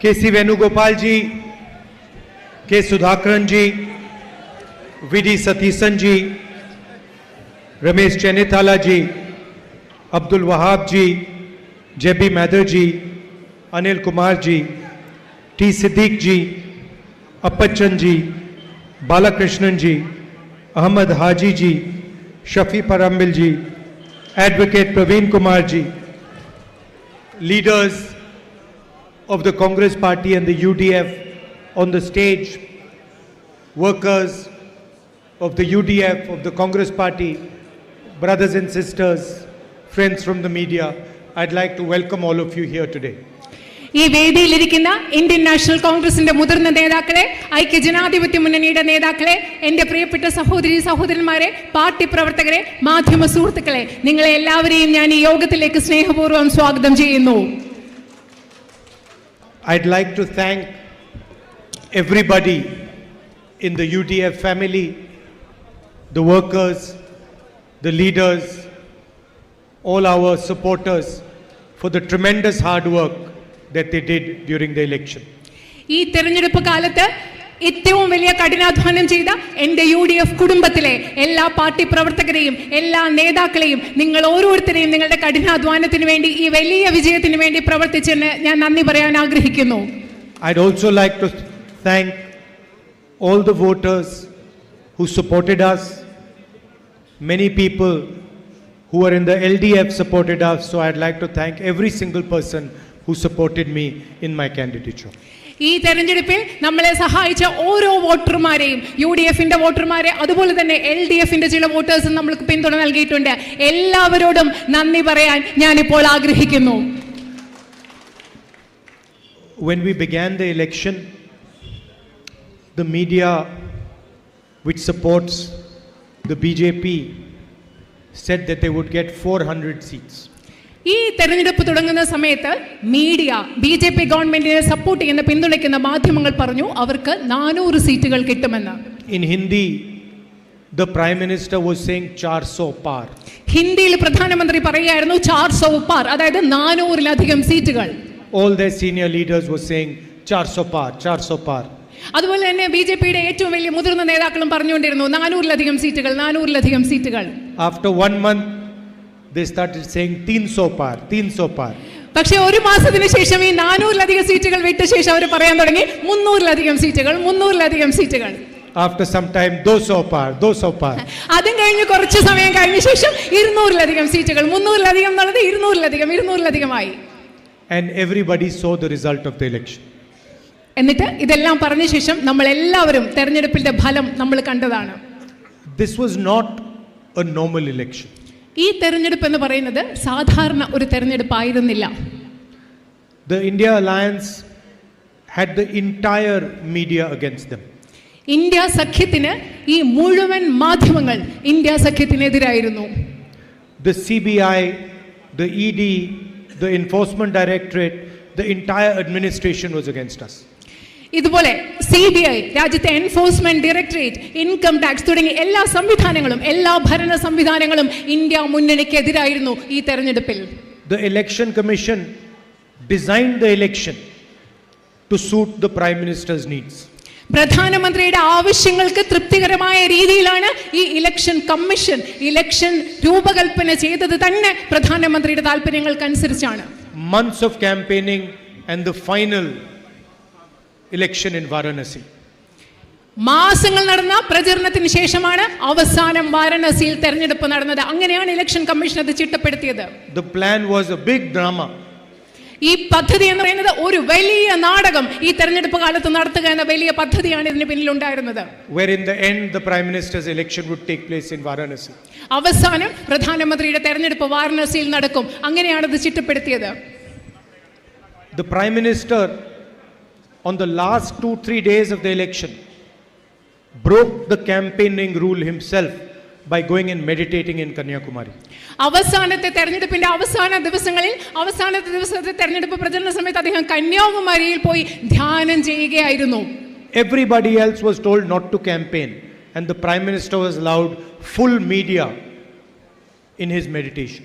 K.C. Venugopal ji, K. Sudhakaran ji, V.D. Satheesan ji, Ramesh Chenithala ji, Abdul Wahab ji, J.B. Mather ji, Anil Kumar ji, T. Siddiq ji, Appachan ji, Balakrishnan ji, Ahmad Haji ji, Shafi Parambil ji, Advocate Praveen Kumar ji, leaders of the Congress Party and the UDF on the stage, workers of the UDF, of the Congress Party, brothers and sisters, friends from the media, I'd like to welcome all of you here today. ഈ വേദിയിലിരിക്കുന്ന Indian national കോൺഗ്രസിന്റെ മുതിർന്ന നേതാക്കളെ, ഐക്യജനാധിപത്യ മുന്നണിയുടെ നേതാക്കളെ, എൻ്റെ പ്രിയപ്പെട്ട സഹോദരി സഹോദരന്മാരെ, പാർട്ടി പ്രവർത്തകരെ, മാധ്യമ സുഹൃത്തുക്കളെ, നിങ്ങളെ എല്ലാവരെയും ഞാൻ ഈ യോഗത്തിലേക്ക് സ്നേഹപൂർവ്വം സ്വാഗതം ചെയ്യുന്നു. I'd like to thank everybody in the UDF family, the workers, the leaders, all our supporters for the tremendous hard work that they did during the election. ഈ തെരഞ്ഞെടുപ്പ് കാലത്ത് ഏറ്റവും വലിയ കഠിനാധ്വാനം ചെയ്ത എൻ്റെ UDF കുടുംബത്തിലെ എല്ലാ പാർട്ടി പ്രവർത്തകരെയും എല്ലാ നേതാക്കളെയും നിങ്ങൾ ഓരോരുത്തരെയും നിങ്ങളുടെ കഠിനാധ്വാനത്തിന് വേണ്ടി ഈ വലിയ വിജയത്തിന് വേണ്ടി പ്രവർത്തിച്ചെന്ന് ഞാൻ നന്ദി പറയാൻ ആഗ്രഹിക്കുന്നു. I'd also like to thank all the voters who supported us. Many people who are in the LDF supported us, so I'd like to thank every single person who supported me in my candidature. ഈ തെരഞ്ഞെടുപ്പിൽ നമ്മളെ സഹായിച്ച ഓരോ വോട്ടർമാരെയും, UDFന്റെ വോട്ടർമാരെ, അതുപോലെ തന്നെ LDFന്റെ ചില വോട്ടേഴ്സും നമ്മൾക്ക് പിന്തുണ നൽകിയിട്ടുണ്ട്. എല്ലാവരോടും നന്ദി പറയാൻ ഞാനിപ്പോൾ ആഗ്രഹിക്കുന്നു. When we began the election, the media which supports the BJP said that they would get 400 seats. ഈ തെരഞ്ഞെടുപ്പ് തുടങ്ങുന്ന സമയത്ത് മീഡിയ BJP ഗവൺമെന്റിനെ സപ്പോർട്ട് ചെയ്യുന്ന പിന്തുണയ്ക്കുന്ന മാധ്യമങ്ങൾ പറഞ്ഞു അവർക്ക് 400 സീറ്റുകൾ കിട്ടുമെന്ന്. In Hindi, the Prime Minister was saying 400 par. ഹിന്ദിയിൽ പ്രധാനമന്ത്രി പറയുകയായിരുന്നു 400 par, അതായത് 400-ലധികം സീറ്റുകൾ. All their senior leaders were saying 400 par, 400 par. അതുപോലെ തന്നെ BJPയുടെ ഏറ്റവും വലിയ മുതിർന്ന നേതാക്കളും പറഞ്ഞുകൊണ്ടിരുന്നു 400-ലധികം സീറ്റുകൾ, 400-ലധികം സീറ്റുകൾ. After 1 month, they started saying 300 par, 300 par. പക്ഷേ ഒരു മാസത്തിന് ശേഷം ഈ 400-ലധികം സീറ്റുകൾ വിട്ട ശേഷം അവർ പറയാൻ തുടങ്ങി 300-ലധികം സീറ്റുകൾ, 300-ലധികം സീറ്റുകൾ. After some time, 200 par, 200 par. അതും കഴിഞ്ഞ് കുറച്ച് സമയം കഴിഞ്ഞ ശേഷം 200-ലധികം സീറ്റുകൾ, 300-ലധികം എന്നുള്ളത് 200-ലധികം, 200-ലധികമായി. And everybody saw the result of the election. എന്നിട്ട് ഇതെല്ലാം പറഞ്ഞ ശേഷം നമ്മൾ എല്ലാവരും തെരഞ്ഞെടുപ്പിന്റെ ഫലം നമ്മൾ കണ്ടതാണ്. This was not a normal election. ഈ തെരഞ്ഞെടുപ്പ് എന്ന് പറയുന്നത് സാധാരണ ഒരു തെരഞ്ഞെടുപ്പായിരുന്നില്ല. The India Alliance had the entire media against them. India സഖ്യത്തിന് ഈ മുഴുവൻ മാധ്യമങ്ങൾ India സഖ്യത്തിനെതിരായിരുന്നു. The CBI, the ED, the Enforcement Directorate, the entire administration was against us. ഇതുപോലെ CBI, രാജ്യത്തെ എൻഫോഴ്സ്മെന്റ് ഡയറക്ടറേറ്റ്, ഇൻകം ടാക്സ് തുടങ്ങിയ എല്ലാ സംവിധാനങ്ങളും, എല്ലാ ഭരണ സംവിധാനങ്ങളും ഇന്ത്യ മുന്നണിക്കെതിരായിരുന്നു ഈ തെരഞ്ഞെടുപ്പിൽ. The Election Commission designed the election to suit the Prime Minister's needs. പ്രധാനമന്ത്രിയുടെ ആവശ്യങ്ങൾക്ക് തൃപ്തികരമായ രീതിയിലാണ് ഈ ഇലക്ഷൻ കമ്മീഷൻ ഇലക്ഷൻ രൂപകൽപ്പന ചെയ്തത് തന്നെ പ്രധാനമന്ത്രിയുടെ താല്പര്യങ്ങൾക്കനുസരിച്ചാണ്. Months of campaigning and the final election in Varanasi. മാസങ്ങൾ നടന്ന പ്രചരണത്തിന് ശേഷമാണ് അവസാനം വാരണസിയിൽ തെരഞ്ഞെടുപ്പ് നടന്നത്. അങ്ങനെയാണ് ഇലക്ഷൻ കമ്മീഷൻ അത് ചിട്ടപ്പെടുത്തിയത്. The plan was a big drama. ഈ പദ്ധതി എന്ന് പറയുന്നത് ഒരു വലിയ നാടകം ഈ തെരഞ്ഞെടുപ്പ് കാലത്ത് നടത്തുക എന്ന വലിയ പദ്ധതിയാണ് ഇതിന് പിന്നിലുണ്ടായിരുന്നത്. Where in the end the Prime Minister's election would take place in Varanasi. അവസാനം പ്രധാനമന്ത്രിയുടെ തെരഞ്ഞെടുപ്പ് വാരണസിയിൽ നടക്കും. അങ്ങനെയാണ് ഇത് ചിട്ടപ്പെടുത്തിയത്. The Prime Minister on the last 2-3 days of the election broke the campaigning rule himself by going and meditating in Kanyakumari. അവസാനത്തെ തെരഞ്ഞെടുപ്പിന്റെ അവസാന ദിവസത്തെ തെരഞ്ഞെടുപ്പ് പ്രചരണ സമയത്ത് അദ്ദേഹം കന്യാകുമാരിയിൽ പോയി ധ്യാനം ചെയ്യുകയായിരുന്നു. Everybody else was told not to campaign and the Prime Minister was allowed full media in his meditation.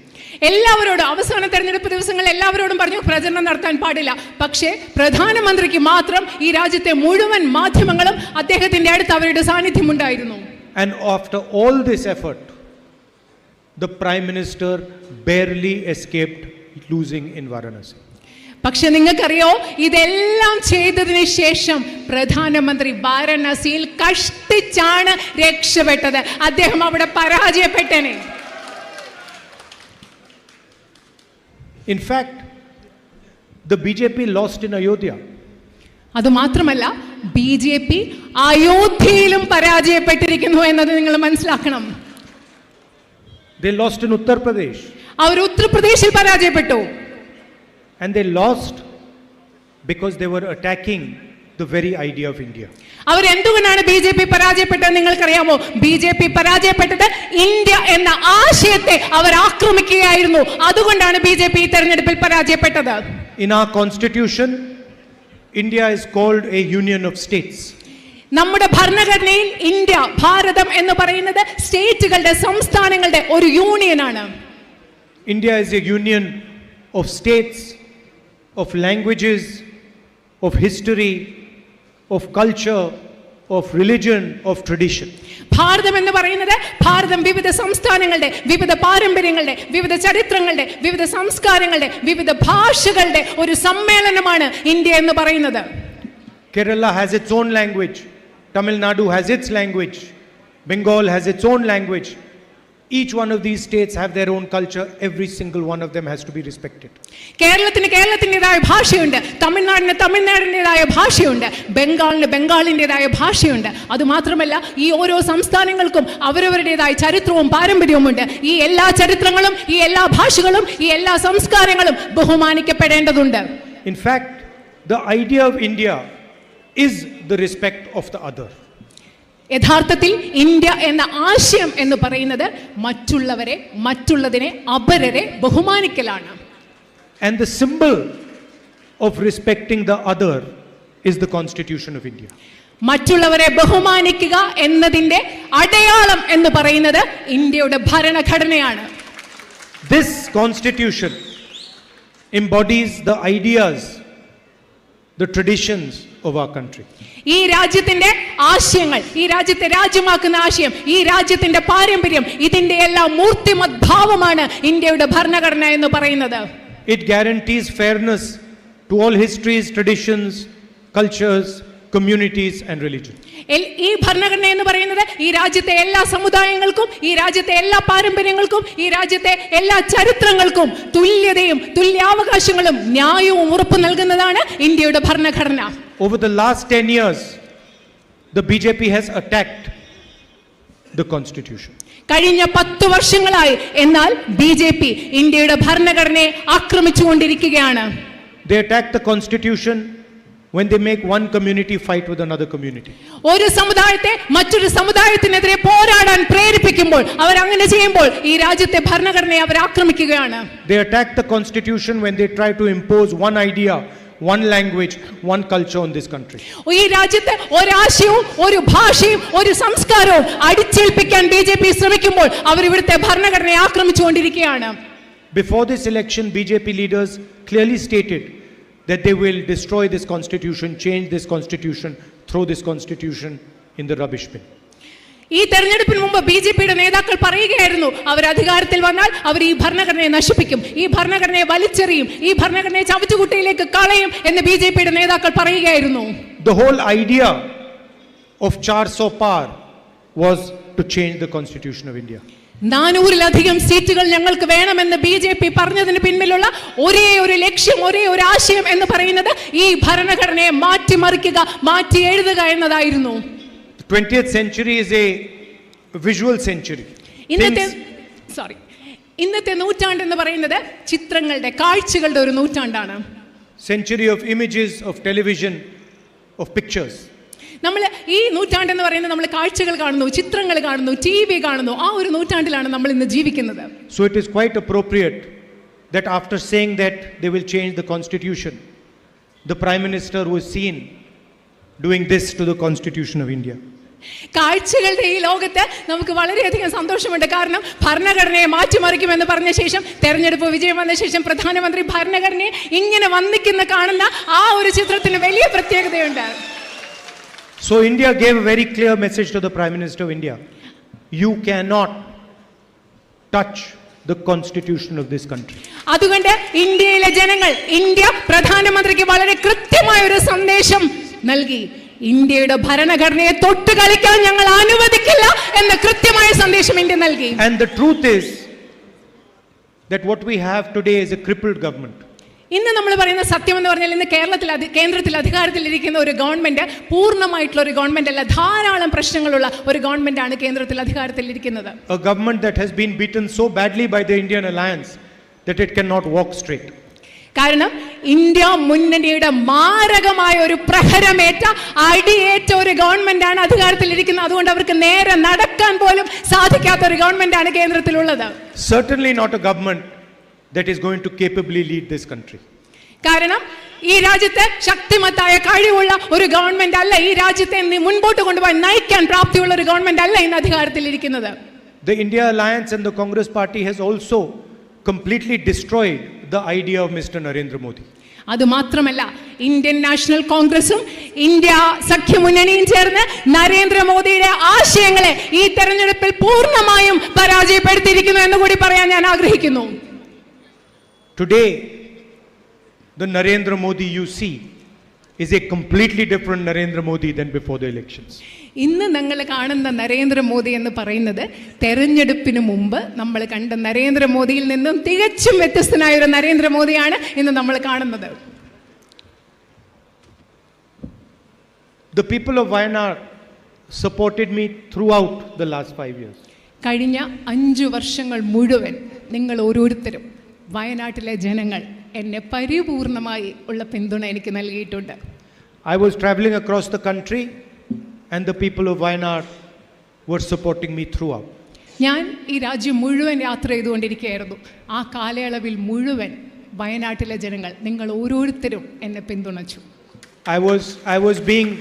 എല്ലാവരോടും അവസാന തെരഞ്ഞെടുപ്പ് ദിവസങ്ങളിൽ എല്ലാവരോടും പറഞ്ഞു പ്രചരണം നടത്താൻ പാടില്ല. പക്ഷേ പ്രധാനമന്ത്രിക്ക് മാത്രം ഈ രാജ്യത്തെ മുഴുവൻ മാധ്യമങ്ങളും അദ്ദേഹത്തിന്റെ അടുത്ത് അവരുടെ സാന്നിധ്യം ഉണ്ടായിരുന്നു. And after all this effort, the Prime Minister barely escaped losing in Varanasi. പക്ഷെ നിങ്ങൾക്കറിയോ, ഇതെല്ലാം ചെയ്തതിന് ശേഷം പ്രധാനമന്ത്രി വാരണാസിയിൽ കഷ്ടിച്ചാണ് രക്ഷപ്പെട്ടത്. അദ്ദേഹം അവിടെ പരാജയപ്പെട്ടനെ. In fact, the BJP lost in Ayodhya. അതുമാത്രമല്ല, BJP അയോധ്യയിലും പരാജയപ്പെട്ടിരിക്കുന്നു എന്നത് നിങ്ങൾ മനസ്സിലാക്കണം. They lost in Uttar Pradesh. അവർ ഉത്തർപ്രദേശിൽ പരാജയപ്പെട്ടു. And they lost because they were attacking the very idea of India. അവർ എന്തുകൊണ്ടാണ് BJP പരാജയപ്പെട്ടത് നിങ്ങൾക്കറിയാമോ? BJP പരാജയപ്പെട്ടത് ഇന്ത്യ എന്ന ആശയത്തെ അവർ ആക്രമിക്കുകയായിരുന്നു. അതുകൊണ്ടാണ് BJP ഈ തെരഞ്ഞെടുപ്പിൽ പരാജയപ്പെട്ടത്. In our constitution, India is called a union of states. നമ്മുടെ ഭരണഘടനയിൽ ഇന്ത്യ, ഭാരതം എന്ന് പറയുന്നത് സ്റ്റേറ്റുകളുടെ, സംസ്ഥാനങ്ങളുടെ ഒരു യൂണിയനാണ്. India is a union of states, of languages, of history, of culture, of religion, of tradition. ഭാരതം എന്ന് പറയുന്നത് ഭാരതം വിവിധ സംസ്ഥാനങ്ങളുടെ, വിവിധ പാരമ്പര്യങ്ങളുടെ, വിവിധ ചരിത്രങ്ങളുടെ, വിവിധ സംസ്കാരങ്ങളുടെ, വിവിധ ഭാഷകളുടെ ഒരു സമ്മേളനമാണ് ഇന്ത്യ എന്ന് പറയുന്നത്. Kerala has its own language. Tamil Nadu has its language. Bengal has its own language. Each one of these states have their own culture. Every single one of them has to be respected. കേരളത്തിന് കേരളത്തിൻ്റെതായ ഭാഷയുണ്ട്, തമിഴ്നാടിന് തമിഴ്നാടിൻ്റെതായ ഭാഷയുണ്ട്, ബംഗാളിന് ബംഗാളിൻ്റെതായ ഭാഷയുണ്ട്. അതുമാത്രമല്ല, ഈ ഓരോ സംസ്ഥാനങ്ങൾക്കും അവരവരുടേതായ ചരിത്രവും പാരമ്പര്യവുമുണ്ട്. ഈ എല്ലാ ചരിത്രങ്ങളും, ഈ എല്ലാ ഭാഷകളും, ഈ എല്ലാ സംസ്കാരങ്ങളും ബഹുമാനിക്കപ്പെടേണ്ടതുണ്ട്. In fact, the idea of India is the respect of the other. യഥാർത്ഥത്തിൽ ഇന്ത്യ എന്ന ആശയം എന്ന് പറയുന്നത് മറ്റുള്ളവരെ, മറ്റുള്ളതിനെ, അപരരെ ബഹുമാനിക്കലാണ്. And the symbol of respecting the other is the Constitution of India. മറ്റുള്ളവരെ ബഹുമാനിക്കുക എന്നതിന്റെ അടയാളം എന്ന് പറയുന്നത് ഇന്ത്യയുടെ ഭരണഘടനയാണ്. This Constitution embodies the ideas, the traditions of our country. ഈ രാജ്യത്തിന്റെ ആശയങ്ങൾ, ഈ രാജ്യത്തെ രാജ്യമാക്കുന്ന ആശയം, ഈ രാജ്യത്തിന്റെ പാരമ്പര്യം, ഇതിന്റെ എല്ലാം മൂർത്തിമത് ഭാവമാണ് ഇന്ത്യയുടെ ഭരണഘടന എന്ന് പറയുന്നത്. It guarantees fairness to all histories, traditions, cultures, communities and religions. ഈ ഭരണഘടന എന്ന് പറയുന്നത് ഈ രാജ്യത്തെ എല്ലാ സമുദായങ്ങൾക്കും, ഈ രാജ്യത്തെ എല്ലാ പാരമ്പര്യങ്ങൾക്കും, ഈ രാജ്യത്തെ എല്ലാ ചരിത്രങ്ങൾക്കും തുല്യതയും തുല്യാവകാശങ്ങളും ന്യായവും ഉറപ്പു നൽകുന്നതാണ് ഇന്ത്യയുടെ ഭരണഘടന. Over the last 10 years, the BJP has attacked the Constitution. കഴിഞ്ഞ 10 വർഷങ്ങളായി എന്നാൽ BJP ഇന്ത്യയുടെ ഭരണഘടനയെ ആക്രമിച്ചുകൊണ്ടിരിക്കുകയാണ്. They attack the Constitution when they make one community fight with another community. ഒരു സമുദായത്തെ മറ്റൊരു സമുദായത്തിനെതിരെ പോരാടാൻ പ്രേരിപ്പിക്കുമ്പോൾ, അവർ അങ്ങനെ ചെയ്യുമ്പോൾ ഈ രാജ്യത്തെ ഭരണഘടനയെ അവർ ആക്രമിക്കുകയാണ്. They attack the Constitution when they try to impose one idea, one language, one culture on this country. ഈ രാജ്യത്തെ ഒരാശയവും ഒരു ഭാഷയും ഒരു സംസ്കാരവും അടിച്ചേൽപ്പിക്കാൻ BJP ശ്രമിക്കുമ്പോൾ അവർ ഇവിടുത്തെ ഭരണഘടനയെ ആക്രമിച്ചുകൊണ്ടിരിക്കുകയാണ്. Before this election, BJP leaders clearly stated that they will destroy this constitution, change this constitution, throw this constitution in the rubbish bin. ഈ തെരഞ്ഞെടുപ്പിന് മുമ്പ് BJPയുടെ നേതാക്കൾ പറയുകയായിരുന്നു, അവർ അധികാരത്തിൽ വന്നാൽ അവർ ഈ ഭരണഘടനയെ നശിപ്പിക്കും, ഈ ഭരണഘടനയെ വലിച്ചെറിയും, ഈ ഭരണഘടനയെ ചവറ്റുകുട്ടയിലേക്ക് കളയും എന്ന് BJPയുടെ നേതാക്കൾ പറയുകയായിരുന്നു. The whole idea of 400 par was to change the constitution of India. 400-ലധികം സീറ്റുകൾ ഞങ്ങൾക്ക് വേണമെന്ന് BJP പറഞ്ഞതിന് പിന്നിലുള്ള ഒരേ ഒരു ലക്ഷ്യം, ഒരേ ഒരു ആശയം എന്ന് പറയുന്നത് ഈ ഭരണഘടനയെ മാറ്റിമറിക്കുക, മാറ്റി എഴുതുക എന്നതായിരുന്നു. 20th century is a visual century. ഇന്നത്തെ നൂറ്റാണ്ട് എന്ന് പറയുന്നത് ചിത്രങ്ങളുടെ, കാഴ്ചകളുടെ ഒരു നൂറ്റാണ്ടാണ്. Century of images, of television, of pictures. നമ്മൾ ഈ നൂറ്റാണ്ട് എന്ന് പറയുന്നത് നമ്മൾ കാഴ്ചകൾ കാണുന്നു, ചിത്രങ്ങൾ കാണുന്നു, TV കാണുന്നു, ആ ഒരു നൂറ്റാണ്ടിലാണ് നമ്മൾ ഇന്ന് ജീവിക്കുന്നത്. So it is quite appropriate that after saying that they will change the constitution, the Prime Minister was seen doing this to the Constitution of India. കാഴ്ചകളുടെ ഈ ലോകത്ത് നമുക്ക് വളരെയധികം സന്തോഷമുണ്ട്. കാരണം ഭരണഘടനയെ മാറ്റിമറിക്കുമെന്ന് പറഞ്ഞ ശേഷം, തെരഞ്ഞെടുപ്പ് വിജയം വന്ന ശേഷം പ്രധാനമന്ത്രി ഭരണഘടനയെ ഇങ്ങനെ വന്നിക്കുന്ന കാണുന്ന ആ ഒരു ചിത്രത്തിന് വലിയ പ്രത്യേകതയുണ്ട്. So India gave a very clear message to the Prime Minister of India. You cannot touch the constitution of this country. അതുകൊണ്ട് ഇന്ത്യയിലെ ജനങ്ങൾ, ഇന്ത്യ പ്രധാനമന്ത്രിക്ക് വളരെ കൃത്യമായ ഒരു സന്ദേശം നൽകി. ഇന്ത്യയുടെ ഭരണഘടനയെ തൊട്ട് കളിക്കാൻ ഞങ്ങൾ അനുവദിക്കില്ല എന്ന കൃത്യമായ സന്ദേശം ഇന്ത്യ നൽകി. And the truth is that what we have today is a crippled government. ഇന്ന് നമ്മൾ പറയുന്ന സത്യം എന്ന് പറഞ്ഞാൽ, ഇന്ന് കേന്ദ്രത്തിൽ അധികാരത്തിലിരിക്കുന്ന ഒരു ഗവൺമെന്റ് പൂർണ്ണമായിട്ടുള്ള ഒരു ഗവൺമെന്റ് അല്ല. ധാരാളം പ്രശ്നങ്ങളുള്ള ഒരു ഗവൺമെന്റ് ആണ് കേന്ദ്രത്തിൽ അധികാരത്തിലിരിക്കുന്നത്. A government that has been beaten so badly by the Indian alliance that it cannot walk straight. കാരണം ഇന്ത്യ മുന്നണിയുടെ മാരകമായ ഒരു പ്രഹരമേറ്റ, അടിയേറ്റ ഒരു ഗവൺമെന്റ് ആണ് അധികാരത്തിലിരിക്കുന്നത്. അതുകൊണ്ട് അവർക്ക് നേരെ നടക്കാൻ പോലും സാധിക്കാത്ത ഒരു ഗവൺമെന്റ് ആണ് കേന്ദ്രത്തിലുള്ളത്. Certainly not a government that is going to capably lead this country. കാരണം ഈ രാജ്യത്തെ ശക്തിമത്തായ കഴിവുള്ള ഒരു ഗവൺമെന്റ് അല്ല, ഈ രാജ്യത്തെ മുൻപോട്ട് കൊണ്ടുപോയി നയിക്കാൻ പ്രാപ്തിയുള്ള ഒരു ഗവൺമെന്റ് അല്ല ഇന്ന് അധികാരത്തിലിരിക്കുന്നത്. The India Alliance and the Congress Party has also completely destroyed the idea of Mr. Narendra Modi. അതുമാത്രമല്ല, ഇന്ത്യൻ നാഷണൽ കോൺഗ്രസും ഇന്ത്യ സഖ്യമുന്നണിയും ചേർന്ന് നരേന്ദ്രമോദിയുടെ ആശയങ്ങളെ ഈ തെരഞ്ഞെടുപ്പിൽ പൂർണ്ണമായും പരാജയപ്പെടുത്തിയിരിക്കുന്നു എന്ന് കൂടി പറയാൻ ഞാൻ ആഗ്രഹിക്കുന്നു. Today, the Narendra Modi you see is a completely different Narendra Modi than before the elections. ഇന്ന് നിങ്ങൾ കാണുന്ന നരേന്ദ്രമോദി എന്ന് പറയുന്നത് തെരഞ്ഞെടുപ്പിന് മുമ്പ് നമ്മൾ കണ്ട നരേന്ദ്രമോദിയിൽ നിന്നും തികച്ചും വ്യത്യസ്തനായ ഒരു നരേന്ദ്രമോദിയാണ് ഇന്ന് നമ്മൾ കാണുന്നത്. The people of Wayanad supported me throughout the last 5 years. കഴിഞ്ഞ 5 വർഷങ്ങൾ മുഴുവൻ നിങ്ങൾ ഓരോരുത്തരും, വയനാട്ടിലെ ജനങ്ങൾ എന്നെ പരിപൂർണമായി ഉള്ള പിന്തുണ എനിക്ക് നൽകിയിട്ടുണ്ട്. I was traveling across the country and the people of Wayanad were supporting me throughout. ഞാൻ ഈ രാജ്യം മുഴുവൻ യാത്ര ചെയ്തുകൊണ്ടിരിക്കുകയായിരുന്നു. ആ കാലയളവിൽ മുഴുവൻ വയനാട്ടിലെ ജനങ്ങൾ, നിങ്ങൾ ഓരോരുത്തരും എന്നെ പിന്തുണച്ചു. I was being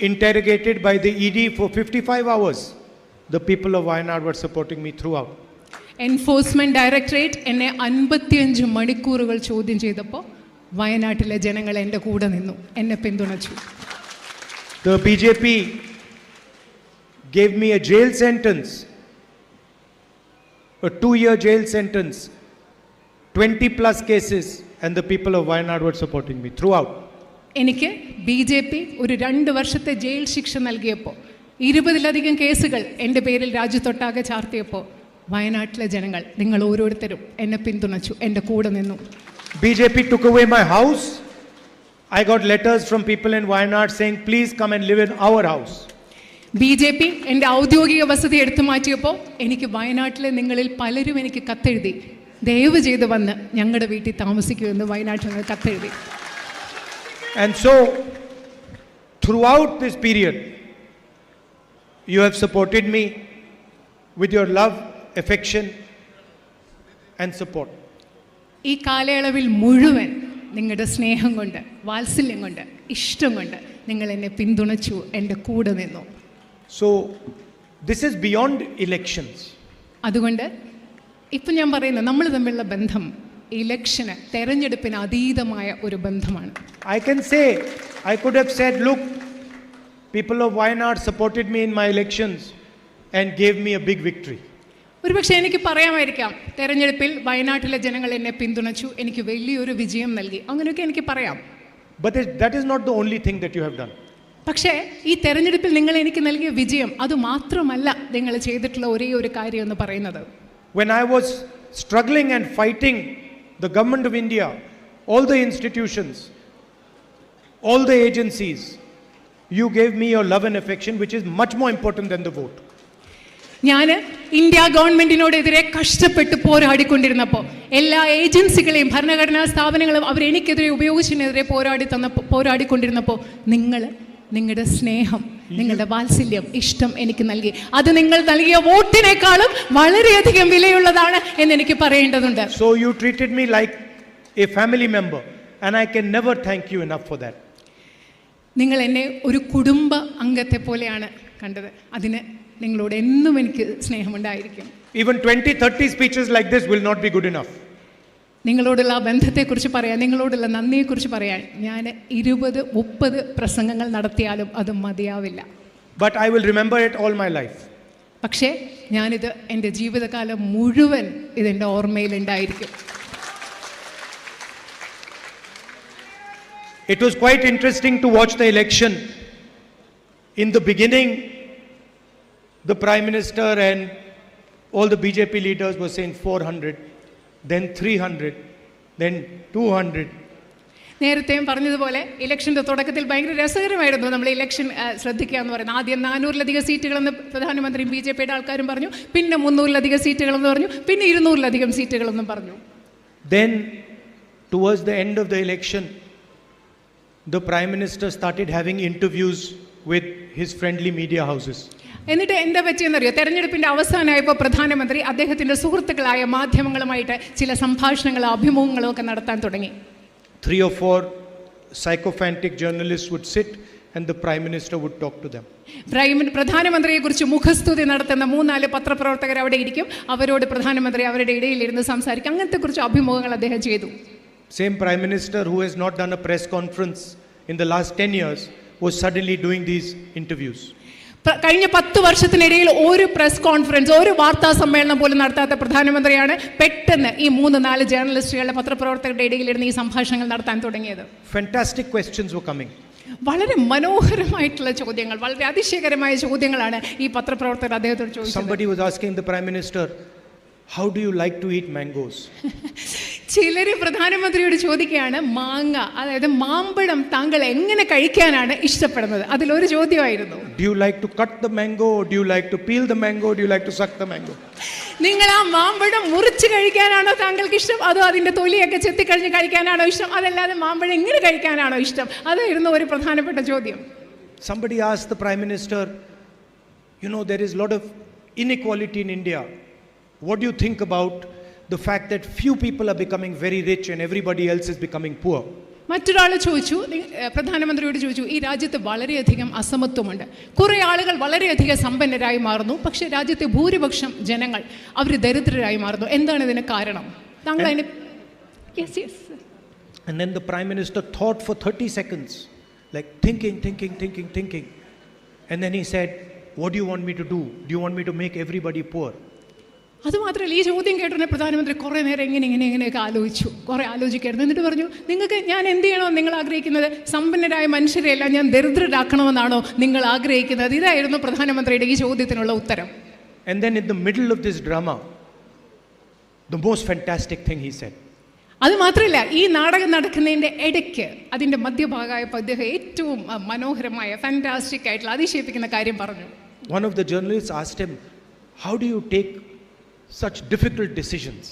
interrogated by the ED for 55 hours. The people of Wayanad were supporting me throughout. Enforcement directorate എന്നെ 55 മണിക്കൂറുകൾ ചോദ്യം ചെയ്തപ്പോൾ വയനാട്ടിലെ ജനങ്ങൾ എൻ്റെ കൂടെ നിന്നു, എന്നെ പിന്തുണച്ചു. The BJP gave me a jail sentence, a 2-year jail sentence, 20 plus cases, and the people of Wayanad were supporting me throughout. എനിക്ക് BJP ഒരു 2 വർഷത്തെ ജയിൽ ശിക്ഷ നൽകിയപ്പോൾ, 20-ലധികം കേസുകൾ എൻ്റെ പേരിൽ രാജ്യത്തൊട്ടാകെ ചാർത്തിയപ്പോൾ വയനാട്ടിലെ ജനങ്ങൾ, നിങ്ങൾ ഓരോരുത്തരും എന്നെ പിന്തുണച്ചു, എൻ്റെ കൂടെ നിന്നു. BJP took away my house. I got letters from people in Wayanad saying, please come and live in our house. BJP എൻ്റെ ഔദ്യോഗിക വസതി എടുത്തു മാറ്റിയപ്പോൾ എനിക്ക് വയനാട്ടിലെ നിങ്ങളിൽ പലരും എനിക്ക് കത്തെഴുതി, ദയവ് ചെയ്ത് വന്ന് ഞങ്ങളുടെ വീട്ടിൽ താമസിക്കൂ എന്ന് വയനാട്ടിൽ നിന്ന് കത്തെഴുതി. And so, throughout this period, you have supported me with your love, affection and support. ഈ കാലയളവിൽ മുഴുവൻ നിങ്ങളുടെ സ്നേഹം കൊണ്ട്, വാത്സല്യം കൊണ്ട്, ഇഷ്ടം കൊണ്ട് നിങ്ങൾ എന്നെ പിന്തുണച്ചു, എൻ്റെ കൂടെ നിന്നു. So this is beyond elections. അതുകൊണ്ട് ഇപ്പം ഞാൻ പറയുന്നത്, നമ്മൾ തമ്മിലുള്ള ബന്ധം ഇലക്ഷന്, തെരഞ്ഞെടുപ്പിന് അതീതമായ ഒരു ബന്ധമാണ്. I can say, I could have said, look, people of Wayanad supported me in my elections and gave me a big victory. ഒരുപക്ഷെ എനിക്ക് പറയാമായിരിക്കാം, തെരഞ്ഞെടുപ്പിൽ വയനാട്ടിലെ ജനങ്ങൾ എന്നെ പിന്തുണച്ചു, എനിക്ക് വലിയൊരു വിജയം നൽകി, അങ്ങനെയൊക്കെ എനിക്ക് പറയാം. But that is not the only thing that you have done. പക്ഷേ ഈ തെരഞ്ഞെടുപ്പിൽ നിങ്ങൾ എനിക്ക് നൽകിയ വിജയം അത് മാത്രമല്ല നിങ്ങൾ ചെയ്തിട്ടുള്ള ഒരേ ഒരു കാര്യം എന്ന് പറയുന്നത്. When I was struggling and fighting the government of India, all the institutions, all the agencies, you gave me your love and affection, which is much more important than the vote. ഞാൻ India ഗവൺമെന്റിനോടെതിരെ കഷ്ടപ്പെട്ട് പോരാടിക്കൊണ്ടിരുന്നപ്പോൾ, എല്ലാ ഏജൻസികളെയും ഭരണഘടനാ സ്ഥാപനങ്ങളും അവരെനിക്കെതിരെ ഉപയോഗിച്ചതിനെതിരെ പോരാടിക്കൊണ്ടിരുന്നപ്പോൾ നിങ്ങൾ നിങ്ങളുടെ സ്നേഹം, നിങ്ങളുടെ വാത്സല്യം, ഇഷ്ടം എനിക്ക് നൽകി. അത് നിങ്ങൾ നൽകിയ വോട്ടിനേക്കാളും വളരെയധികം വിലയുള്ളതാണ് എന്ന് എനിക്ക് പറയേണ്ടതുണ്ട്. So you treated me like a family member and I can never thank you enough for that. നിങ്ങൾ എന്നെ ഒരു കുടുംബ അംഗത്തെ പോലെയാണ് കണ്ടത്. അതിന് നിങ്ങളോട് എന്നും എനിക്ക് സ്നേഹമുണ്ടായിരിക്കും. Even 20-30 speeches like this will not be good enough. നിങ്ങളോടുള്ള ആ ബന്ധത്തെക്കുറിച്ച് പറയാൻ, നിങ്ങളോടുള്ള നന്ദിയെക്കുറിച്ച് പറയാൻ ഞാൻ 20-30 പ്രസംഗങ്ങൾ നടത്തിയാലും അത് മതിയാവില്ല. But I will remember it all my life. പക്ഷേ ഞാനിത് എൻ്റെ ജീവിതകാലം മുഴുവൻ ഇതെൻ്റെ ഓർമ്മയിലുണ്ടായിരിക്കും. It was quite interesting to watch the election. In the beginning, the Prime Minister and all the BJP leaders were saying 400, then 300, then 200. നേരത്തെയും പറഞ്ഞതുപോലെ ഇലക്ഷൻ്റെ തുടക്കത്തിൽ ഭയങ്കര രസകരമായിരുന്നു നമ്മൾ ഇലക്ഷൻ ശ്രദ്ധിക്കുക എന്ന് പറയുന്നത്. ആദ്യം 400-ലധികം സീറ്റുകളെന്ന് പ്രധാനമന്ത്രിയും BJPയുടെ ആൾക്കാരും പറഞ്ഞു, പിന്നെ 300-ലധികം സീറ്റുകളെന്ന് പറഞ്ഞു, പിന്നെ 200-ലധികം സീറ്റുകളെന്നും പറഞ്ഞു. Then, towards the end of the election, the Prime Minister started having interviews with his friendly media houses. എന്നിട്ട് എന്താ പറ്റിയെന്നറിയോ? തെരഞ്ഞെടുപ്പിൻ്റെ അവസാനമായപ്പോൾ പ്രധാനമന്ത്രി അദ്ദേഹത്തിൻ്റെ സുഹൃത്തുക്കളായ മാധ്യമങ്ങളുമായിട്ട് ചില സംഭാഷണങ്ങളും അഭിമുഖങ്ങളും ഒക്കെ നടത്താൻ തുടങ്ങി. 3 or 4 sycophantic journalists would sit and the Prime Minister would talk to them. പ്രധാനമന്ത്രിയെക്കുറിച്ച് മുഖസ്തുതി നടത്തുന്ന 3-4 പത്രപ്രവർത്തകർ അവിടെ ഇരിക്കും. അവരോട് പ്രധാനമന്ത്രി അവരുടെ ഇടയിലിരുന്ന് സംസാരിക്കും. അങ്ങനത്തെ കുറിച്ച് അഭിമുഖങ്ങൾ അദ്ദേഹം ചെയ്തു. Same Prime Minister who has not done a press conference in the last 10 years was suddenly doing these interviews. കഴിഞ്ഞ 10 വർഷത്തിനിടയിൽ ഒരു പ്രസ് കോൺഫറൻസ്, ഒരു വാർത്താ സമ്മേളനം പോലും നടത്താത്ത പ്രധാനമന്ത്രിയാണ് പെട്ടെന്ന് ഈ 3-4 ജേർണലിസ്റ്റുകളുടെ പത്രപ്രവർത്തകരുടെ ഇടയിലിരുന്ന് ഈ സംഭാഷണങ്ങൾ നടത്താൻ തുടങ്ങിയത്. Fantastic questions were coming. വളരെ മനോഹരമായിട്ടുള്ള ചോദ്യങ്ങൾ, വളരെ അതിശയകരമായ ചോദ്യങ്ങളാണ് ഈ പത്രപ്രവർത്തകർ അദ്ദേഹത്തോട് ചോദിച്ചത്. Somebody was asking the Prime Minister, how do you like to eat mangoes? ചിലർ പ്രധാനമന്ത്രിയോട് ചോദിക്കുകയാണ്, മാങ്ങ, അതായത് മാമ്പഴം താങ്കൾ എങ്ങനെ കഴിക്കാനാണ് ഇഷ്ടപ്പെടുന്നത്? അതിലൊരു ചോദ്യമായിരുന്നു, do you like to cut the mango, or do you like to peel the mango, or do you like to suck the mango? നിങ്ങൾ ആ മാമ്പഴം മുറിച്ച് കഴിക്കാനാണോ താങ്കൾക്ക് ഇഷ്ടം, അതോ അതിൻ്റെ തൊലിയൊക്കെ ചെത്തിക്കഴിഞ്ഞ് കഴിക്കാനാണോ ഇഷ്ടം, അതല്ലാതെ മാമ്പഴം എങ്ങനെ കഴിക്കാനാണോ ഇഷ്ടം? അതായിരുന്നു ഒരു പ്രധാനപ്പെട്ട ചോദ്യം. Somebody asked the Prime Minister, you know, there is a lot of inequality in India. What do you think about the fact that few people are becoming very rich and everybody else is becoming poor? മറ്റൊരാൾ ചോദിച്ചു, പ്രധാനമന്ത്രിയോട് ചോദിച്ചു, ഈ രാജ്യത്ത് വളരെയധികം അസമത്വമുണ്ട്, കുറേ ആളുകൾ വളരെയധികം സമ്പന്നരായി മാറുന്നു, പക്ഷേ രാജ്യത്തെ ഭൂരിപക്ഷം ജനങ്ങൾ അവർ ദരിദ്രരായി മാറുന്നു. എന്താണ് ഇതിന് കാരണം? താങ്കൾ അതിന് And then the Prime Minister thought for 30 seconds, like thinking. And then he said, what do you want me to do? Do you want me to make everybody poor? അതുമാത്രമല്ല, ഈ ചോദ്യം കേട്ടോടെ പ്രധാനമന്ത്രി കുറേ നേരം ഇങ്ങനെയൊക്കെ ആലോചിക്കായിരുന്നു. എന്നിട്ട് പറഞ്ഞു, നിങ്ങൾക്ക് ഞാൻ എന്ത് ചെയ്യണോ നിങ്ങൾ ആഗ്രഹിക്കുന്നത്? സമ്പന്നരായ മനുഷ്യരെയെല്ലാം ഞാൻ ദരിദ്രരാക്കണമെന്നാണോ നിങ്ങൾ ആഗ്രഹിക്കുന്നത്? ഇതായിരുന്നു പ്രധാനമന്ത്രിയുടെ ഈ ചോദ്യത്തിനുള്ള ഉത്തരം. And then in the middle of this drama, the most fantastic thing he said. അത് മാത്രമല്ല, ഈ നാടകം നടക്കുന്നതിൻ്റെ ഇടയ്ക്ക് അതിൻ്റെ മധ്യഭാഗമായപ്പോൾ അദ്ദേഹം ഏറ്റവും മനോഹരമായ ഫാന്റാസ്റ്റിക് ആയിട്ടുള്ള അതിശയിപ്പിക്കുന്ന കാര്യം പറഞ്ഞു. One of the journalists asked him, how do you take such difficult decisions?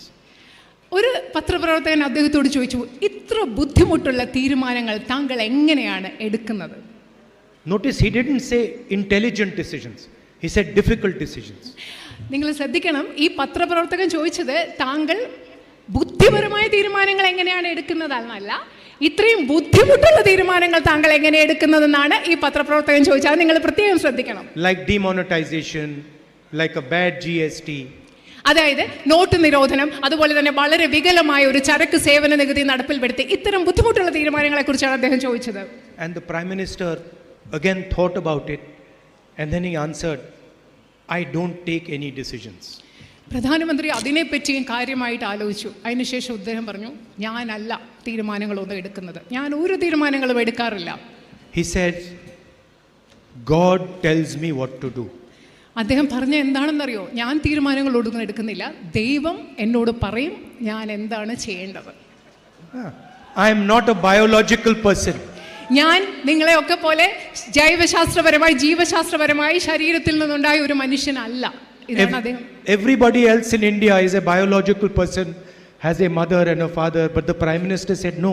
ഒരു പത്രപ്രവർത്തകൻ അദ്ദേഹത്തോട് ചോദിച്ചു, ഇത്ര ബുദ്ധിമുട്ടുള്ള തീരുമാനങ്ങൾ താങ്കൾ എങ്ങനെയാണ് എടുക്കുന്നത്? Notice he didn't say intelligent decisions. He said difficult decisions. നിങ്ങൾ ശ്രദ്ധിക്കണം, ഈ പത്രപ്രവർത്തകൻ ചോദിച്ചത് താങ്കൾ ബുദ്ധിപരമായ തീരുമാനങ്ങൾ എങ്ങനെയാണ് എടുക്കുന്നതെന്നല്ല, ഇത്രയും ബുദ്ധിമുട്ടുള്ള തീരുമാനങ്ങൾ താങ്കൾ എങ്ങനെ എടുക്കുന്നതെന്നാണ് ഈ പത്രപ്രവർത്തകൻ ചോദിച്ചത്. അത് നിങ്ങൾ പ്രത്യേകം ശ്രദ്ധിക്കണം. Like demonetization, like a bad GST. അതായത് നോട്ട് നിരോധനം, അതുപോലെ തന്നെ വളരെ വികലമായ ഒരു ചരക്ക് സേവന നികുതി നടപ്പിൽപ്പെടുത്തി ഇത്തരം ബുദ്ധിമുട്ടുള്ള തീരുമാനങ്ങളെക്കുറിച്ചാണ് അദ്ദേഹം ചോദിച്ചത്. And the Prime Minister again thought about it and then he answered, I don't take any decisions. പ്രധാനമന്ത്രി അതിനെപ്പറ്റിയും കാര്യമായിട്ട് ആലോചിച്ചു. അതിനുശേഷം അദ്ദേഹം പറഞ്ഞു, ഞാനല്ല തീരുമാനങ്ങളൊന്നും എടുക്കുന്നത്, ഞാൻ ഒരു തീരുമാനങ്ങളും എടുക്കാറില്ല. He said, God tells me what to do. അദ്ദേഹം പറഞ്ഞ എന്താണെന്നറിയോ? ഞാൻ തീരുമാനങ്ങളൊന്നും എടുക്കുന്നില്ല, ദൈവം എന്നോട് പറയും ഞാൻ എന്താണ് ചെയ്യേണ്ടത്. I am not a biological person. ഞാൻ നിങ്ങളെയൊക്കെ പോലെ ജൈവശാസ്ത്രപരമായി ജീവശാസ്ത്രപരമായി ശരീരത്തിൽ നിന്നുണ്ടായ ഒരു മനുഷ്യനല്ല. ഇതാണ് അദ്ദേഹം. Everybody else in India is a biological person, has a mother and a father, but the Prime Minister said, no,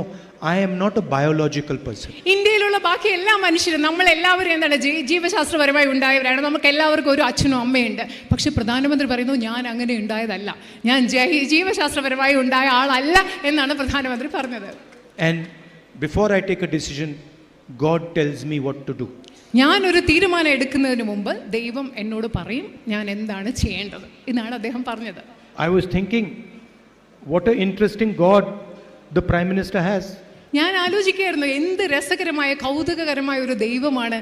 I am not a biological person. ഇന്ത്യയിലുള്ള ബാക്കി എല്ലാ മനുഷ്യരും നമ്മളെല്ലാവരും എന്താണ് ജീവശാസ്ത്രപരമായി ഉണ്ടായവരാണ്, നമുക്ക് എല്ലാവർക്കും ഒരു അച്ഛനും അമ്മയുണ്ട്. പക്ഷെ പ്രധാനമന്ത്രി പറയുന്നു, ഞാൻ അങ്ങനെ ഉണ്ടായതല്ല, ഞാൻ ജീവശാസ്ത്രപരമായി ഉണ്ടായ ആളല്ല എന്നാണ് പ്രധാനമന്ത്രി പറഞ്ഞത്. And before I take a decision, God tells me what to do. ഞാനൊരു തീരുമാനം എടുക്കുന്നതിന് മുമ്പ് ദൈവം എന്നോട് പറയും ഞാൻ എന്താണ് ചെയ്യേണ്ടത് എന്നാണ് അദ്ദേഹം പറഞ്ഞത്. I was thinking, what an interesting God the Prime Minister has. ഞാൻ ആലോചിക്കുകയായിരുന്നു എന്ത് രസകരമായ കൗതുകകരമായ ഒരു ദൈവമാണ്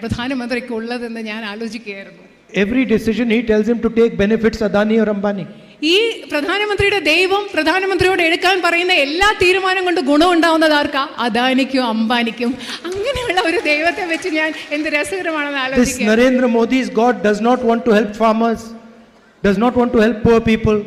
പ്രധാനമന്ത്രിക്ക് ഉള്ളതെന്ന് ഞാൻ ആലോചിക്കുകയായിരുന്നു. Every decision he tells him to take benefits Adani or Ambani. ഈ പ്രധാനമന്ത്രിയുടെ ദൈവം പ്രധാനമന്ത്രിയോട് എടുക്കാൻ പറയുന്ന എല്ലാ തീരുമാനം കൊണ്ട് ഗുണമുണ്ടാവുന്നത് ആർക്കാ? അദാനിക്കും അംബാനിക്കും. അങ്ങനെയുള്ള ഒരു ദൈവത്തെ വെച്ച് ഞാൻ എന്ത് രസകരമാണെന്ന് This ആലോചിക്കുക. Narendra Modi's God does not want to help farmers, does not want to help poor people,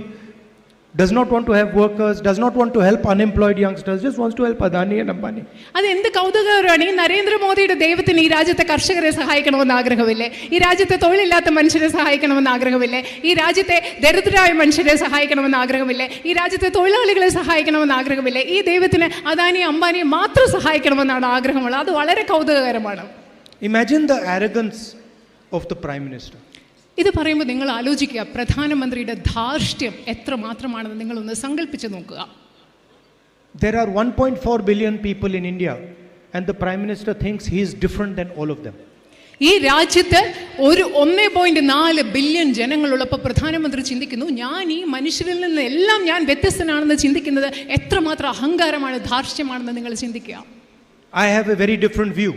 does not want to have workers, does not want to help unemployed youngsters, just wants to help Adani and Ambani. അത് എന്ത് കൗതുകകരമാണ്. ഈ നരേന്ദ്രമോദിയുടെ ദൈവത്തിന് ഈ രാജ്യത്തെ കർഷകരെ സഹായിക്കണമെന്ന് ആഗ്രഹമില്ലേ? ഈ രാജ്യത്തെ തൊഴിലില്ലാത്ത മനുഷ്യരെ സഹായിക്കണമെന്ന് ആഗ്രഹമില്ലേ? ഈ രാജ്യത്തെ ദരിദ്രരായ മനുഷ്യരെ സഹായിക്കണമെന്ന് ആഗ്രഹമില്ലേ? ഈ രാജ്യത്തെ തൊഴിലാളികളെ സഹായിക്കണമെന്ന് ആഗ്രഹമില്ലേ? ഈ ദൈവത്തിന് അദാനി അംബാനിയെ മാത്രം സഹായിക്കണമെന്നാണ് ആഗ്രഹമുള്ളത്. അത് വളരെ കൗതുകകരമാണ്. Imagine the arrogance of the Prime Minister. ഇത് പറയുമ്പോൾ നിങ്ങൾ ആലോചിക്കുക, പ്രധാനമന്ത്രിയുടെ ധാർഷ്ട്യം എത്രമാത്രമാണെന്ന് നിങ്ങളൊന്ന് സങ്കല്പിച്ച് നോക്കുക. There are 1.4 billion people in India and the Prime Minister thinks he is different than all of them. ഈ രാജ്യത്ത് ഒരു 1.4 ബില്യൺ ജനങ്ങളുള്ളപ്പോൾ പ്രധാനമന്ത്രി ചിന്തിക്കുന്നു ഞാൻ ഈ മനുഷ്യരിൽ നിന്ന് എല്ലാം ഞാൻ വ്യത്യസ്തനാണെന്ന് ചിന്തിക്കുന്നത് എത്രമാത്രം അഹങ്കാരമാണ്, ധാർഷ്ട്യമാണെന്ന് നിങ്ങൾ ചിന്തിക്കുക. I have a very different view.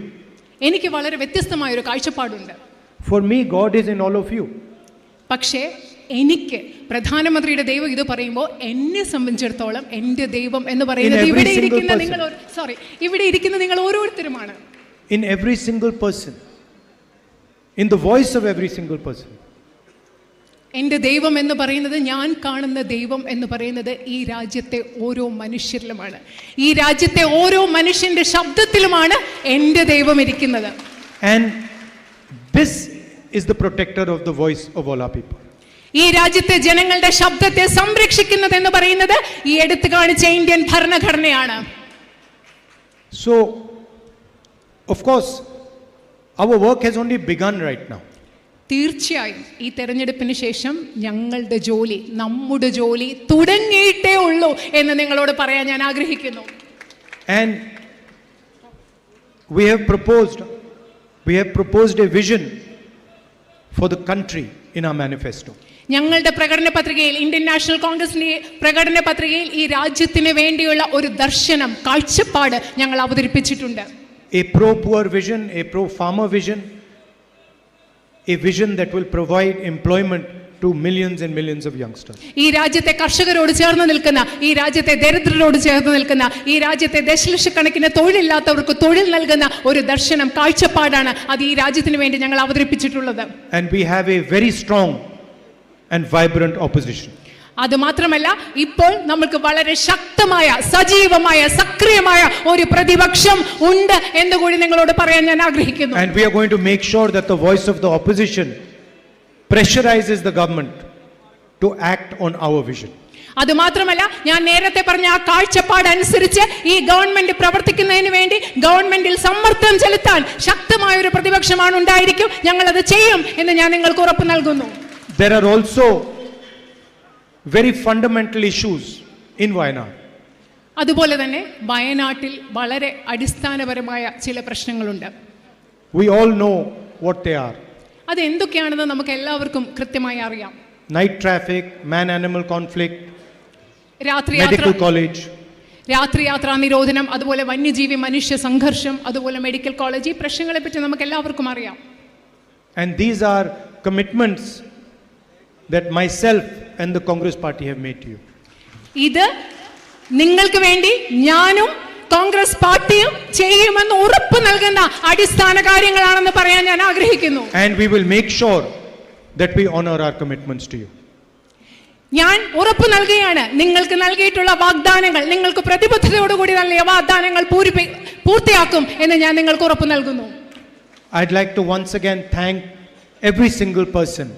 എനിക്ക് വളരെ വ്യത്യസ്തമായ ഒരു കാഴ്ചപ്പാടുണ്ട്. For me, God is in all of you. പക്ഷേ എനിക്ക് പ്രധാനമന്ത്രിയുടെ ദൈവം ഇത് പറയുമ്പോൾ എന്നെ സംബന്ധിച്ചിടത്തോളം എൻ്റെ ദൈവം എന്ന് പറയുന്നത് ഇവിടെ ഇരിക്കുന്ന നിങ്ങൾ ഓരോരുത്തരുമാണ്. In every single person, in the voice of every single person. എൻ്റെ ദൈവം എന്ന് പറയുന്നത്, ഞാൻ കാണുന്ന ദൈവം എന്ന് പറയുന്നത് ഈ രാജ്യത്തെ ഓരോ മനുഷ്യരിലുമാണ്. ഈ രാജ്യത്തെ ഓരോ മനുഷ്യന്റെ ശബ്ദത്തിലുമാണ് എൻ്റെ ദൈവം ഇരിക്കുന്നത്. And this is the protector of the voice of all our people. ഈ രാജ്യത്തെ ജനങ്ങളുടെ ശബ്ദത്തെ സംരക്ഷിക്കുന്നത് എന്ന് പറയുന്നത് ഈ എടുത്തു കാണിച്ച Indian ഭരണഘടനയാണ്. So, of course, our work has only begun right now. തീർച്ചയായും ഈ തെരഞ്ഞെടുപ്പിന് ശേഷം ഞങ്ങളുടെ ജോലി, നമ്മുടെ ജോലി തുടങ്ങിയിട്ടേ ഉള്ളൂ എന്ന് നിങ്ങളോട് പറയാൻ ഞാൻ ആഗ്രഹിക്കുന്നു. And we have proposed a vision for the country in our manifesto. ഞങ്ങളുടെ പ്രകടന പത്രികയിൽ, ഇന്ത്യൻ നാഷണൽ കോൺഗ്രസിന്റെ പ്രകടന പത്രികയിൽ ഈ രാജ്യത്തിന് വേണ്ടിയുള്ള ഒരു ദർശനം, കാഴ്ചപ്പാട് ഞങ്ങൾ അവതരിപ്പിച്ചിട്ടുണ്ട്. A pro-poor vision, a pro-farmer vision, a vision that will provide employment to millions and millions of youngsters. ഈ രാജ്യത്തെ കർഷകരോട് ചേർന്ന് നിൽക്കുന്ന, ഈ രാജ്യത്തെ ദരിദ്രരോട് ചേർന്ന് നിൽക്കുന്ന, ഈ രാജ്യത്തെ ദശലക്ഷക്കണക്കിന് തൊഴിലില്ലാത്തവർക്ക് തൊഴിൽ നൽകുന്ന ഒരു ദർശനം, കാഴ്ചപ്പാടാണ് അത് ഈ രാജ്യത്തിന് വേണ്ടി ഞങ്ങൾ അവതരിപ്പിച്ചിട്ടുള്ളത്. And we have a very strong and vibrant opposition. അത് മാത്രമല്ല, ഇപ്പോൾ നമുക്ക് വളരെ ശക്തമായ, സജീവമായ, സക്രിയമായ ഒരു പ്രതിപക്ഷം ഉണ്ട് എന്ന് കൂടി നിങ്ങളോട് പറയാൻ ഞാൻ ആഗ്രഹിക്കുന്നു. And we are going to make sure that the voice of the opposition pressurizes the government to act on our vision. അത് മാത്രമല്ല, ഞാൻ നേരത്തെ പറഞ്ഞ ആ കാഴ്ചപ്പാട് അനുസരിച്ച് ഈ ഗവൺമെന്റ് പ്രവർത്തിക്കുന്നതിന് വേണ്ടി ഗവൺമെന്റിൽ സമ്മർദ്ദം ചെലുത്താൻ ശക്തമായ ഒരു പ്രതിപക്ഷമാണ് ഉണ്ടായിരിക്കും. ഞങ്ങൾ അത് ചെയ്യും എന്ന് ഞാൻ നിങ്ങൾക്ക് ഉറപ്പ് നൽകുന്നു. There are also very fundamental issues in Wayanad. അതുപോലെ തന്നെ വയനാട്ടിൽ വളരെ അടിസ്ഥാനപരമായ ചില പ്രശ്നങ്ങളുണ്ട്. We all know what they are. അത് എന്തൊക്കെയാണെന്ന് നമുക്ക് എല്ലാവർക്കും കൃത്യമായി അറിയാം. Night traffic, man-animal conflict, രാത്രിയാത്ര, medical college. രാത്രിയാത്രാ നിരോധനം, അതുപോലെ വന്യജീവി മനുഷ്യ സംഘർഷം, അതുപോലെ മെഡിക്കൽ കോളേജ്, ഈ പ്രശ്നങ്ങളെ പറ്റി നമുക്ക് എല്ലാവർക്കും അറിയാം. And these are commitments that myself and the Congress party have made to you. ഇത് നിങ്ങൾക്ക് വേണ്ടി ഞാനും കോൺഗ്രസ് പാർട്ടിയും ചെയ്യുമെന്ന് ഉറപ്പ് നൽകുന്ന അടിസ്ഥാന കാര്യങ്ങളാണെന്ന് പറയാൻ ഞാൻ ആഗ്രഹിക്കുന്നു. And we will make sure that we honor our commitments to you. ഞാൻ ഉറപ്പ് നൽകുകയാണ്, നിങ്ങൾക്ക് നൽകിയിട്ടുള്ള വാഗ്ദാനങ്ങൾ, നിങ്ങൾക്ക് പ്രതിബദ്ധതയോടുകൂടി നൽകിയ വാഗ്ദാനങ്ങൾ പൂർത്തിയാക്കും എന്ന് ഞാൻ നിങ്ങൾക്ക് ഉറപ്പ് നൽകുന്നു. I'd like to once again thank every single person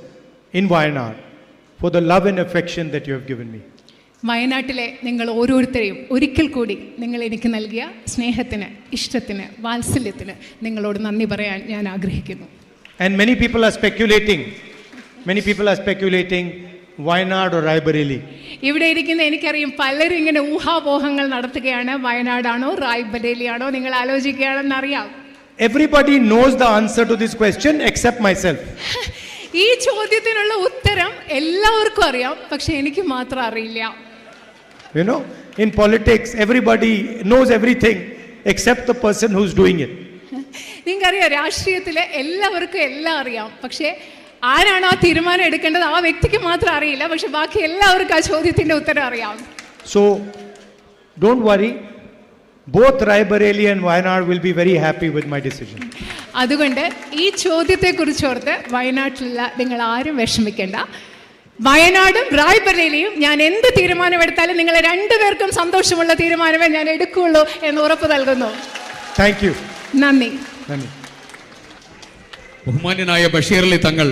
in Wayanad for the love and affection that you have given me. വയനാട്ടിലെ നിങ്ങൾ ഓരോരുത്തരെയും ഒരിക്കൽ കൂടി നിങ്ങൾ എനിക്ക് നൽകിയ സ്നേഹത്തിന്, ഇഷ്ടത്തിന്, വാത്സല്യത്തിന് നിങ്ങളോട് നന്ദി പറയാൻ ഞാൻ ആഗ്രഹിക്കുന്നു. And many people are speculating Wayanad or Raebareli. ഇവിടെ ഇരിക്കുന്ന എനിക്കറിയാം പലരും ഇങ്ങനെ ഊഹാപോഹങ്ങൾ നടത്തുകയാണ്. വയനാടാണോ റായ്ബറേലിയാണോ നിങ്ങൾ ആലോചിക്കുകയാണെന്ന് അറിയാം. everybody knows the answer to this question except myself. ഈ ചോദ്യത്തിനുള്ള ഉത്തരം എല്ലാവർക്കും അറിയാം, പക്ഷെ എനിക്ക് മാത്രം അറിയില്ല. You know, in politics, everybody knows everything except the person who's doing it. നിങ്ങൾക്കറിയാം, രാഷ്ട്രീയത്തിലെ എല്ലാവർക്കും എല്ലാം അറിയാം, പക്ഷേ ആരാണ് ആ തീരുമാനം എടുക്കേണ്ടത് ആ വ്യക്തിക്ക് മാത്രം അറിയില്ല, പക്ഷെ ബാക്കി എല്ലാവർക്കും ആ ചോദ്യത്തിന്റെ ഉത്തരം അറിയാം. So, don't worry. Both Raebareli and Wayanad will be very happy with my decision. അതുകൊണ്ട് ഈ ചോദ്യത്തെ കുറിച്ചോർത്ത് വയനാട്ടിലുള്ള നിങ്ങൾ ആരും വിഷമിക്കേണ്ട. വയനാടും റായ്ബറേലിയും ഞാൻ എന്ത് തീരുമാനമെടുത്താലും നിങ്ങളെ രണ്ടുപേർക്കും സന്തോഷമുള്ള തീരുമാനമേ ഞാൻ എടുക്കുകയുള്ളൂ എന്ന് ഉറപ്പ് നൽകുന്നു. Thank you. നന്ദി. ബഹുമാന്യനായ ബഷീർ അലി തങ്ങൾ,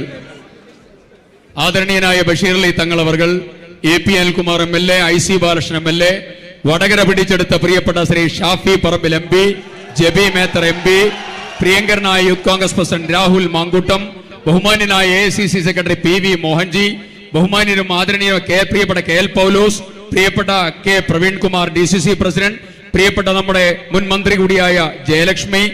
ആദരണീയനായ ബഷീർ അലി തങ്ങൾ അവർകൾ, AP Anilkumar MLA, IC Balakrishnan MLA, Vadakara പിടിച്ചെടുത്ത പ്രിയപ്പെട്ട ശ്രീ ഷാഫി പറമ്പിൽ MP, ജബി മേത്തർ MP, പ്രിയങ്കരനായ യൂത്ത് കോൺഗ്രസ് പ്രസിഡന്റ് രാഹുൽ മാങ്കൂട്ടം, ബഹുമാന്യനായ AICC സെക്രട്ടറി PV മോഹൻജി, ബഹുമാന്യനും ആദരണീയ പ്രിയപ്പെട്ട KL പൗലോസ്, പ്രിയപ്പെട്ട K പ്രവീൺകുമാർ DCC പ്രസിഡന്റ്, പ്രിയപ്പെട്ട നമ്മുടെ മുൻ മന്ത്രി കൂടിയായ ജയലക്ഷ്മി,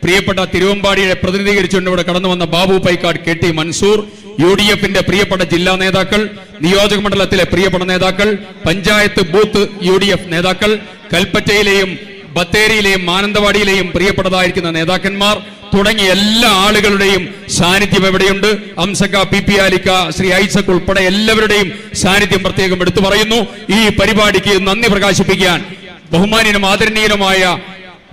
പ്രിയപ്പെട്ട തിരുവമ്പാടിയെ പ്രതിനിധീകരിച്ചുകൊണ്ട് ഇവിടെ കടന്നു വന്ന ബാബു പൈക്കാട്, KT മൻസൂർ, UDF-ന്റെ പ്രിയപ്പെട്ട ജില്ലാ നേതാക്കൾ, നിയോജക മണ്ഡലത്തിലെ പ്രിയപ്പെട്ട നേതാക്കൾ, പഞ്ചായത്ത് ബൂത്ത് UDF നേതാക്കൾ, കൽപ്പറ്റയിലെയും ബത്തേരിയിലെയും മാനന്തവാടിയിലെയും പ്രിയപ്പെട്ടതായിരിക്കുന്ന നേതാക്കന്മാർ തുടങ്ങിയ എല്ലാ ആളുകളുടെയും സാന്നിധ്യം എവിടെയുണ്ട്. അംസക്ക, PP ആലിക്ക, ശ്രീ ഐസക് ഉൾപ്പെടെ എല്ലാവരുടെയും സാന്നിധ്യം പ്രത്യേകം എടുത്തു പറയുന്നു. ഈ പരിപാടിക്ക് നന്ദി പ്രകാശിപ്പിക്കാൻ ബഹുമാന്യനും ആദരണീയനുമായ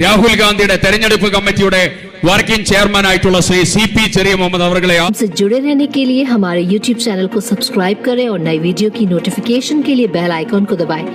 രാഹുൽ ഗാന്ധിയുടെ തെരഞ്ഞെടുപ്പ് കമ്മിറ്റിയുടെ വർക്കിംഗ് ചെയർമാൻ ആയിട്ടുള്ള ശ്രീ CP ചെറിയ മുഹമ്മദ് അവர்களെ हमसे जुड़े रहने के लिए हमारे YouTube चैनल को सब्सक्राइब करें और नई वीडियो की नोटिफिकेशन के लिए बेल आइकॉन को दबाएं।